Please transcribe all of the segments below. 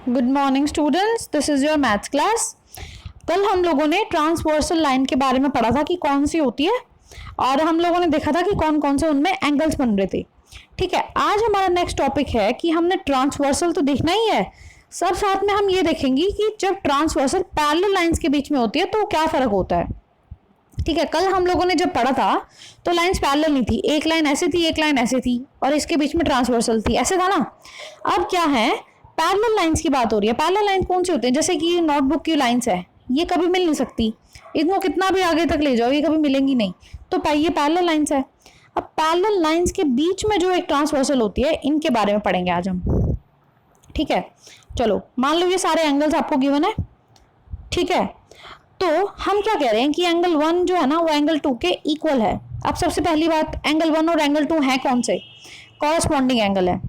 Good morning students, this is your maths class. कल हम लोगों ने ट्रांसवर्सल लाइन के बारे में पढ़ा था कि कौन सी होती है और हम लोगों ने देखा था कि कौन कौन से उनमें एंगल्स बन रहे थे। ठीक है, आज हमारा नेक्स्ट टॉपिक है कि हमने ट्रांसवर्सल तो देखना ही है, सब साथ में हम ये देखेंगे कि जब ट्रांसवर्सल पैरेलल लाइंस के बीच में होती है तो क्या फर्क होता है। ठीक है, कल हम लोगों ने जब पढ़ा था तो लाइंस पैरेलल नहीं थी, एक लाइन ऐसे थी एक लाइन ऐसे थी और इसके बीच में ट्रांसवर्सल थी, ऐसे था ना। अब क्या है, पैरेलल लाइंस की बात हो रही है। पैरेलल लाइन कौन सी होती है, जैसे कि नोटबुक की लाइंस है, ये कभी मिल नहीं सकती, इनको कितना भी आगे तक ले जाओ ये कभी मिलेंगी नहीं, तो ये पैरेलल लाइंस है। अब पैरेलल लाइंस के बीच में जो एक ट्रांसवर्सल होती है, इनके बारे में पढ़ेंगे आज हम। ठीक है, चलो मान लो ये सारे एंगल्स आपको गिवन है। ठीक है, तो हम क्या कह रहे हैं कि एंगल 1 जो है ना वो एंगल 2 के इक्वल है। अब सबसे पहली बात, एंगल 1 और एंगल 2 है कौन से, कॉरस्पॉन्डिंग एंगल है।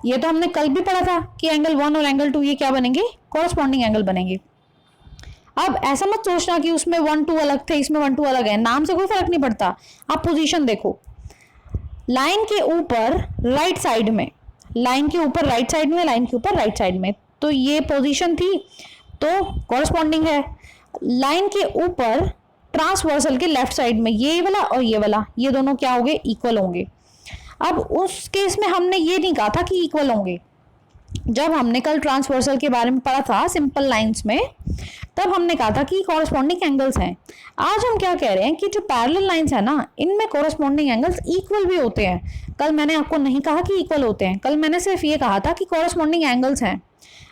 ये तो हमने कल भी पढ़ा था कि एंगल 1 और एंगल 2 ये क्या बनेंगे, कॉरस्पॉन्डिंग एंगल बनेंगे। अब ऐसा मत सोचना कि उसमें 1 2 अलग थे इसमें 1 2 अलग है, नाम से कोई फर्क नहीं पड़ता। आप पोजीशन देखो, लाइन के ऊपर राइट साइड में, लाइन के ऊपर राइट साइड में, लाइन के ऊपर राइट साइड में, तो ये पोजीशन थी तो कॉरस्पॉन्डिंग है। लाइन के ऊपर ट्रांसवर्सल के लेफ्ट साइड में ये वाला और ये वाला, ये दोनों क्या होंगे, इक्वल होंगे। अब उस केस में हमने ये नहीं कहा था कि इक्वल होंगे, जब हमने कल ट्रांसवर्सल के बारे में पढ़ा था सिंपल लाइंस में, तब हमने कहा था कि कॉरस्पॉन्डिंग एंगल्स हैं। आज हम क्या कह रहे हैं कि जो पैरेलल लाइंस है ना, इनमें कॉरस्पॉन्डिंग एंगल्स इक्वल भी होते हैं। कल मैंने आपको नहीं कहा कि इक्वल होते हैं, कल मैंने सिर्फ ये कहा था कि कॉरस्पॉन्डिंग एंगल्स हैं।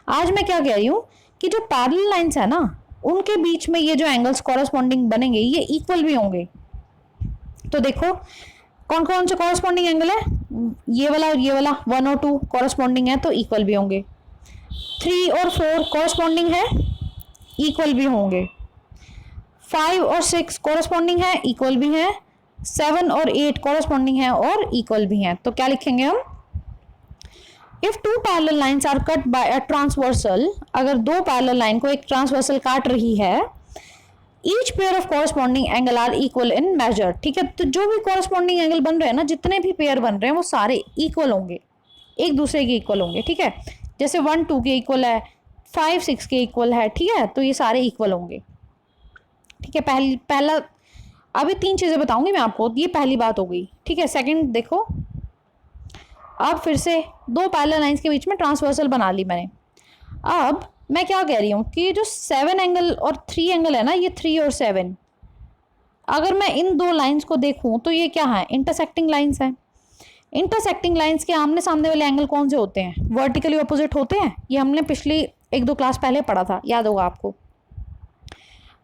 आज मैं क्या कह रही हूँ कि जो पैरेलल लाइंस है ना, उनके बीच में ये जो एंगल्स कॉरस्पॉन्डिंग बनेंगे ये इक्वल भी होंगे। तो देखो कौन कौन से कॉरस्पॉन्डिंग एंगल है, ये वाला और ये वाला, 1 और 2 कॉरस्पॉन्डिंग है तो इक्वल भी होंगे। 3 और 4 कॉरस्पॉन्डिंग है, इक्वल भी होंगे। 5 और 6 कॉरस्पॉन्डिंग है, इक्वल भी है। 7 और 8 कॉरस्पॉन्डिंग है और इक्वल भी हैं। तो क्या लिखेंगे हम, if two parallel lines are cut by a transversal, अगर दो पैरेलल लाइन को एक ट्रांसवर्सल काट रही है, each pair of corresponding angle are equal in measure. ठीक है, तो जो भी कॉरस्पॉन्डिंग एंगल बन रहे हैं ना, जितने भी पेयर बन रहे हैं वो सारे इक्वल होंगे, एक दूसरे के इक्वल होंगे। ठीक है, जैसे 1 2 के इक्वल है, 5 6 के इक्वल है। ठीक है, तो ये सारे इक्वल होंगे। ठीक है, पहला अभी 3 चीजें बताऊंगी मैं आपको, ये पहली बात हो गई। ठीक है, सेकंड देखो, अब फिर से दो पैरेलल लाइंस के बीच में ट्रांसवर्सल बना ली मैंने। अब मैं क्या कह रही हूँ कि जो 7 एंगल और 3 एंगल है ना, ये 3 और 7, अगर मैं इन दो लाइंस को देखूं तो ये क्या है, इंटरसेक्टिंग लाइंस है। इंटरसेक्टिंग लाइंस के आमने सामने वाले एंगल कौन से होते हैं, वर्टिकली ऑपोजिट होते हैं। ये हमने पिछली 1 2 क्लास पहले पढ़ा था, याद होगा आपको।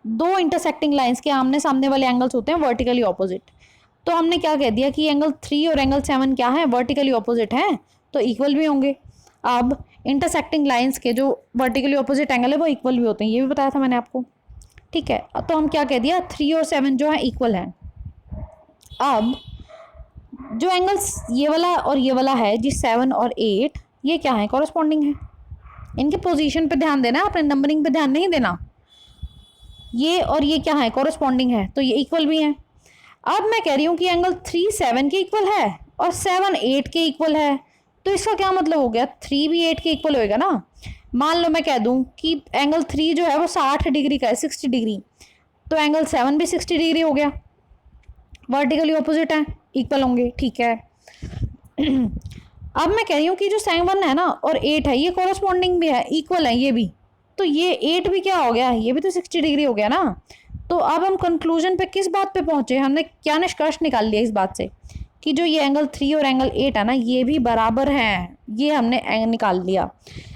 दो इंटरसेक्टिंग लाइंस के आमने सामने वाले एंगल्स होते हैं वर्टिकली ऑपोजिट। तो हमने क्या कह दिया कि एंगल 3 और एंगल 7 क्या है, वर्टिकली ऑपोजिट हैं, तो इक्वल भी होंगे। अब इंटरसेक्टिंग लाइंस के जो वर्टिकली ऑपोजिट एंगल है वो इक्वल भी होते हैं, ये भी बताया था मैंने आपको। ठीक है, तो हम क्या कह दिया, 3 और 7 जो है इक्वल हैं। अब जो एंगल्स ये वाला और ये वाला है जी, 7 और 8, ये क्या है, कॉरस्पॉन्डिंग है। इनके पोजीशन पे ध्यान देना, अपने नंबरिंग पे ध्यान नहीं देना। ये और ये क्या है, कॉरस्पॉन्डिंग है, तो ये इक्वल भी हैं। अब मैं कह रही हूँ कि एंगल 3 7 के इक्वल है और 7 8 के इक्वल है, तो इसका क्या मतलब हो गया, 3 भी 8 के इक्वल होएगा ना। मान लो मैं कह दूं कि एंगल 3 जो है वो 60 डिग्री का है, 60 डिग्री, तो एंगल 7 भी 60 डिग्री हो गया, वर्टिकली ऑपोजिट है, इक्वल होंगे। ठीक है, अब मैं कह रही हूँ कि जो 7 है ना और 8 है, ये कॉरस्पॉन्डिंग भी है, इक्वल है ये भी, तो ये 8 भी क्या हो गया, ये भी तो 60 डिग्री हो गया ना। तो अब हम कंक्लूजन पे किस बात पे पहुंचे, हमने क्या निष्कर्ष निकाल लिया इस बात से कि जो ये एंगल 3 और एंगल 8 है ना, ये भी बराबर हैं, ये हमने निकाल लिया।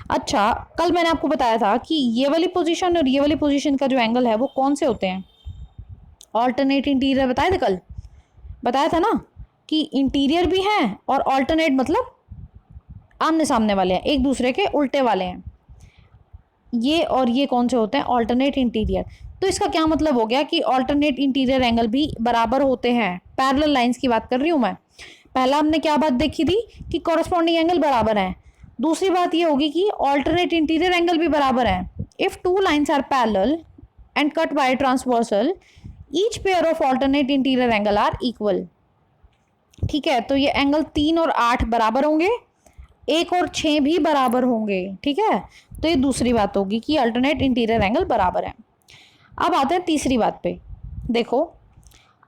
अच्छा, कल मैंने आपको बताया था कि ये वाली पोजीशन और ये वाली पोजीशन का जो एंगल है वो कौन से होते हैं, ऑल्टरनेट इंटीरियर, बताए थे कल, बताया था ना कि इंटीरियर भी हैं और ऑल्टरनेट मतलब आमने सामने वाले हैं, एक दूसरे के उल्टे वाले हैं। ये और ये कौन से होते हैं, ऑल्टरनेट इंटीरियर। तो इसका क्या मतलब हो गया कि ऑल्टरनेट इंटीरियर एंगल भी बराबर होते हैं। पैरेलल लाइंस की बात कर रही हूँ मैं। पहला हमने क्या बात देखी थी कि कॉरस्पॉन्डिंग एंगल बराबर हैं, दूसरी बात ये होगी कि ऑल्टरनेट इंटीरियर एंगल भी बराबर हैं। If two lines are parallel and cut by transversal, each pair of alternate interior angle are equal. ठीक है, तो ये एंगल 3 और 8 बराबर होंगे, 1 और 6 भी बराबर होंगे, ठीक है। तो ये दूसरी बात होगी कि अल्टरनेट इंटीरियर एंगल बराबर है। अब आते हैं तीसरी बात पे। देखो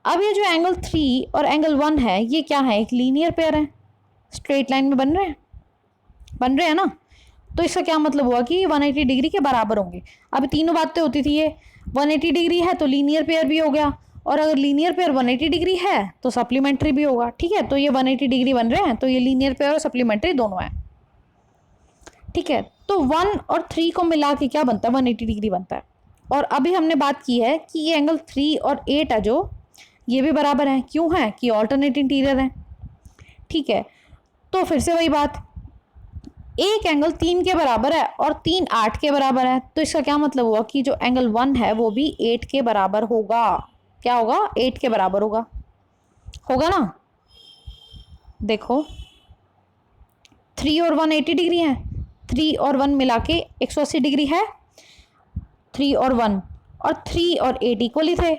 अब ये जो एंगल 3 और एंगल 1 है ये क्या है, एक लीनियर पेयर है, स्ट्रेट लाइन में बन रहे हैं ना। तो इसका क्या मतलब हुआ कि 180 डिग्री के बराबर होंगे। अब तीनों बातें होती थी, ये 180 डिग्री है तो लीनियर पेयर भी हो गया, और अगर लीनियर पेयर 180 डिग्री है तो सप्लीमेंट्री भी होगा, ठीक है। तो ये 180 डिग्री बन रहे हैं, तो ये लीनियर पेयर और सप्लीमेंट्री दोनों है, ठीक है। तो 1 और 3 को मिला के क्या बनता है, 180 डिग्री बनता है। और अभी हमने बात की है कि ये एंगल 3 और 8 है जो ये भी बराबर है, क्यों है कि ऑल्टरनेट इंटीरियर है, ठीक है। तो फिर से वही बात, एक एंगल 3 के बराबर है और 3 8 के बराबर है, तो इसका क्या मतलब हुआ कि जो एंगल 1 है वो भी 8 के बराबर होगा। क्या होगा, 8 के बराबर होगा ना। देखो 3 और 1 80 डिग्री है, 3 और 1 मिला के 180 डिग्री है, 3 और 1, और 3 और 8 इक्वली थे,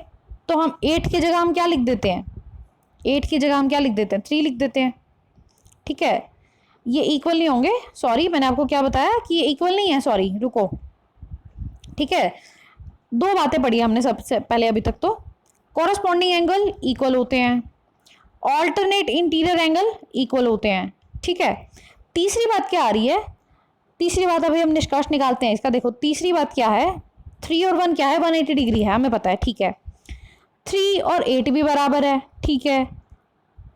तो हम 8 की जगह हम क्या लिख देते हैं, 8 की जगह हम क्या लिख देते हैं, 3 लिख देते हैं, ठीक है। ये इक्वल नहीं होंगे, सॉरी मैंने आपको क्या बताया कि ये इक्वल नहीं है, सॉरी रुको, ठीक है। दो बातें पढ़ी हमने सबसे पहले अभी तक, तो कॉरस्पॉन्डिंग एंगल इक्वल होते हैं, ऑल्टरनेट इंटीरियर एंगल इक्वल होते हैं, ठीक है। तीसरी बात क्या आ रही है, तीसरी बात अभी हम निष्कर्ष निकालते हैं इसका। देखो तीसरी बात क्या है, 3 और 1 क्या है, 180 डिग्री है, हमें पता है, ठीक है। 3 और 8 भी बराबर है, ठीक है।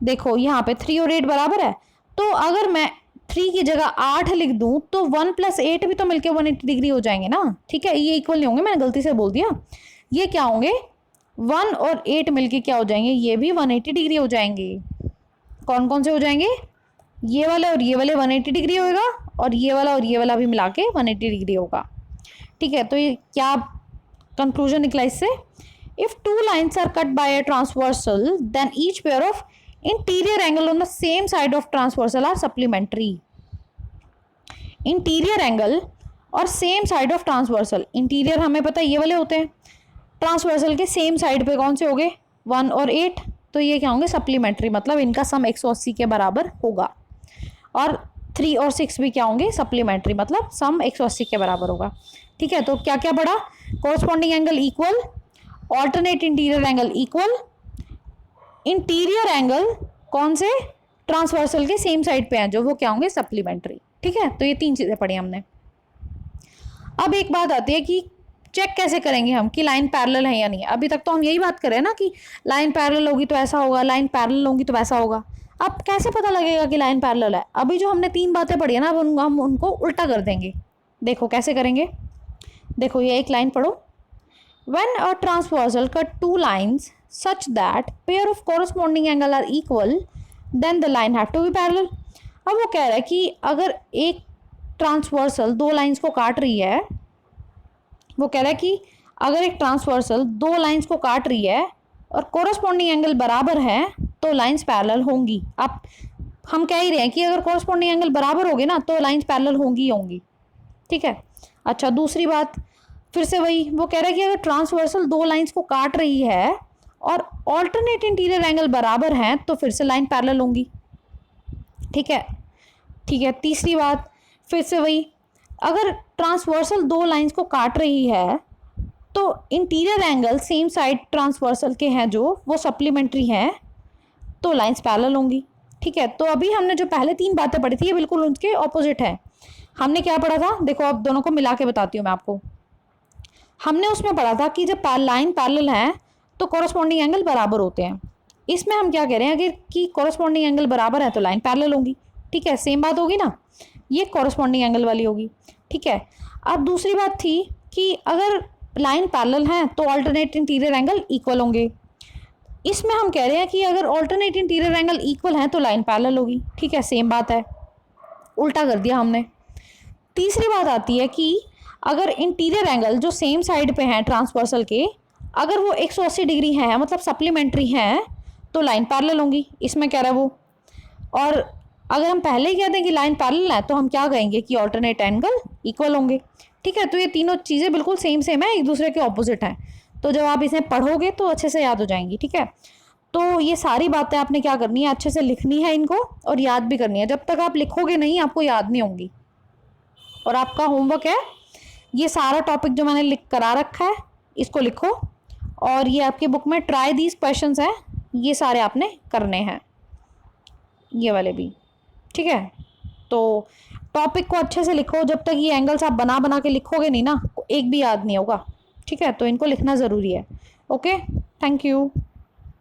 देखो यहाँ पे 3 और 8 बराबर है, तो अगर मैं 3 की जगह 8 लिख दूं तो 1 + 8 भी तो मिलके 180 डिग्री हो जाएंगे ना, ठीक है। ये इक्वल नहीं होंगे, मैंने गलती से बोल दिया, ये क्या होंगे, 1 और 8 मिलके क्या हो जाएंगे, ये भी 180 डिग्री हो जाएंगे। कौन कौन से हो जाएंगे, ये वाले और ये वाले 180 डिग्री होगा, और ये वाला और ये वाला भी मिला के 180 डिग्री होगा, ठीक है। तो ये क्या कंक्लूजन निकला इससे, if two lines are cut by a transversal then each pair of interior angle on the same side of transversal are supplementary. Interior angle और same side of transversal, interior हमें पता है ये वाले होते हैं, ट्रांसवर्सल के सेम साइड पे कौन से होंगे, 1 और 8, तो ये क्या होंगे, सप्लीमेंट्री, मतलब इनका सम 180 के बराबर होगा। और 3 और 6 भी क्या होंगे, सप्लीमेंट्री, मतलब सम 180 के बराबर होगा, ठीक है। तो क्या क्या पढ़ा, corresponding angle equal, alternate interior angle equal, interior angle कौन से, ट्रांसवर्सल के सेम साइड पे हैं जो, वो क्या होंगे, सप्लीमेंट्री, ठीक है। तो ये 3 चीजें पढ़ी हमने। अब एक बात आती है कि चेक कैसे करेंगे हम कि लाइन पैरेलल है या नहीं। अभी तक तो हम यही बात कर रहे हैं ना कि लाइन पैरेलल होगी तो ऐसा होगा, लाइन पैरेलल होगी तो वैसा होगा। अब कैसे पता लगेगा कि लाइन पैरेलल है, अभी जो हमने 3 बातें पढ़ी है ना, अब हम उनको उल्टा कर देंगे। देखो कैसे करेंगे, देखो ये एक लाइन पढ़ो, when a transversal cut 2 lines such that pair of corresponding angle are equal then the line have to be parallel। अब वो कह रहा है कि अगर एक ट्रांसवर्सल 2 लाइन्स को काट रही है, वो कह रहा है कि अगर एक ट्रांसवर्सल 2 लाइन्स को काट रही है और कोरस्पॉन्डिंग एंगल बराबर है तो लाइन्स पैरेलल होंगी। अब हम कह ही रहे हैं कि अगर कोरस्पॉन्डिंग एंगल बराबर होगे ना तो लाइन्स पैरेलल होंगी, ठीक है। अच्छा दूसरी बात, फिर से वही, वो कह रहा है कि अगर ट्रांसवर्सल 2 लाइन्स को काट रही है और ऑल्टरनेट इंटीरियर एंगल बराबर हैं तो फिर से लाइन पैरेलल होंगी, ठीक है। तीसरी बात, फिर से वही, अगर ट्रांसवर्सल 2 लाइन्स को काट रही है तो interior angle same side transversal के हैं जो, वो सप्लीमेंट्री हैं, तो लाइन्स पैरेलल होंगी, ठीक है। तो अभी हमने जो पहले 3 बातें पढ़ी थी ये बिल्कुल उनके ऑपोजिट है। हमने क्या पढ़ा था, देखो अब दोनों को मिला के बताती हूँ मैं आपको। हमने उसमें पढ़ा था कि जब लाइन पैरेलल है तो कॉरस्पॉन्डिंग एंगल बराबर होते हैं। इसमें हम क्या कह रहे हैं, अगर कि कॉरस्पॉन्डिंग एंगल बराबर है तो लाइन पैरेलल होंगी, ठीक है, सेम बात होगी ना, ये कॉरस्पॉन्डिंग एंगल वाली होगी, ठीक है। अब दूसरी बात थी कि अगर लाइन पैरेलल है तो ऑल्टरनेट इंटीरियर एंगल इक्वल होंगे। इसमें हम कह रहे हैं कि अगर ऑल्टरनेट इंटीरियर एंगल इक्वल है तो लाइन पैरेलल होगी, ठीक है, सेम बात है, उल्टा कर दिया हमने। तीसरी बात आती है कि अगर इंटीरियर एंगल जो सेम साइड पे हैं ट्रांसवर्सल के, अगर वो 180 डिग्री है मतलब सप्लीमेंट्री हैं तो लाइन पैरेलल होंगी, इसमें कह रहा है वो। और अगर हम पहले ही कह दें कि लाइन पैरेलल है तो हम क्या कहेंगे कि ऑल्टरनेट एंगल इक्वल होंगे, ठीक है। तो ये तीनों चीज़ें बिल्कुल सेम है, एक दूसरे के ऑपोजिट हैं, तो जब आप इसे पढ़ोगे तो अच्छे से याद हो जाएंगी, ठीक है। तो ये सारी बातें आपने क्या करनी है, अच्छे से लिखनी है इनको और याद भी करनी है। जब तक आप लिखोगे नहीं आपको याद नहीं होंगी। और आपका होमवर्क है ये सारा टॉपिक जो मैंने लिख करा रखा है इसको लिखो, और ये आपकी बुक में ट्राई दीज क्वेश्चंस हैं, ये सारे आपने करने हैं, ये वाले भी। ठीक है, तो टॉपिक को अच्छे से लिखो। जब तक ये एंगल्स आप बना बना के लिखोगे नहीं ना, एक भी याद नहीं होगा। ठीक है, तो इनको लिखना ज़रूरी है। Okay, thank you.